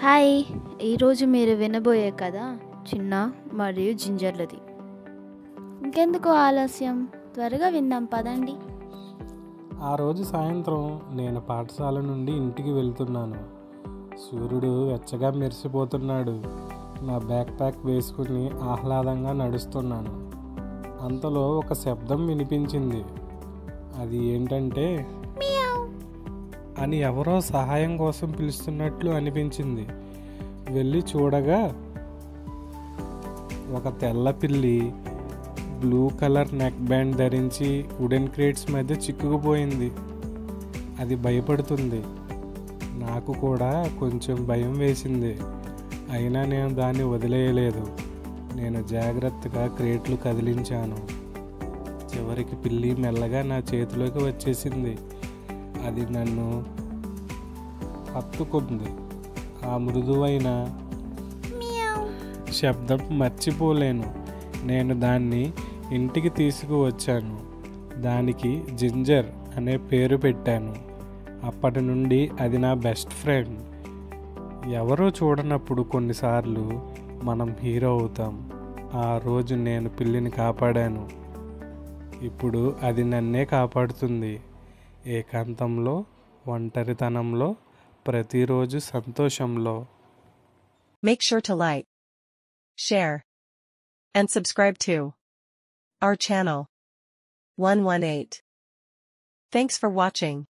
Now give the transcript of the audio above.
Hi! ఈరోజు మీరు వినబోయే కథ చిన్న మరియు జింజర్లది. ఇంకెందుకు ఆలస్యం, త్వరగా విందాం పదండి. ఆ రోజు సాయంత్రం నేను పాఠశాల నుండి ఇంటికి వెళ్తున్నాను. సూర్యుడు వెచ్చగా మెరిసిపోతున్నాడు. నా బ్యాక్ ప్యాక్ వేసుకుని ఆహ్లాదంగా నడుస్తున్నాను. అంతలో ఒక శబ్దం వినిపించింది. అది ఏంటంటే అని ఎవరో సహాయం కోసం పిలుస్తున్నట్లు అనిపించింది. వెళ్ళి చూడగా ఒక తెల్ల పిల్లి బ్లూ కలర్ నెక్ బ్యాండ్ ధరించి వుడెన్ క్రేట్స్ మధ్య చిక్కుకుపోయింది. అది భయపడుతుంది. నాకు కూడా కొంచెం భయం వేసింది. అయినా నేను దాన్ని వదిలేయలేదు. నేను జాగ్రత్తగా క్రేట్లు కదిలించాను. చివరికి పిల్లి మెల్లగా నా చేతిలోకి వచ్చేసింది. అది నన్ను హత్తుకుంది. ఆ మృదువైన శబ్దం మర్చిపోలేను. నేను దాన్ని ఇంటికి తీసుకువచ్చాను. దానికి జింజర్ అనే పేరు పెట్టాను. అప్పటి నుండి అది నా బెస్ట్ ఫ్రెండ్. ఎవరో చూడనప్పుడు కొన్నిసార్లు మనం హీరో అవుతాం. ఆ రోజు నేను పిల్లిని కాపాడాను. ఇప్పుడు అది నన్నే కాపాడుతుంది. ఏకాంతంలో, ఒంటరితనంలో, ప్రతిరోజు సంతోషంలో. Make sure to like, share, and subscribe to our channel 118. Thanks for watching.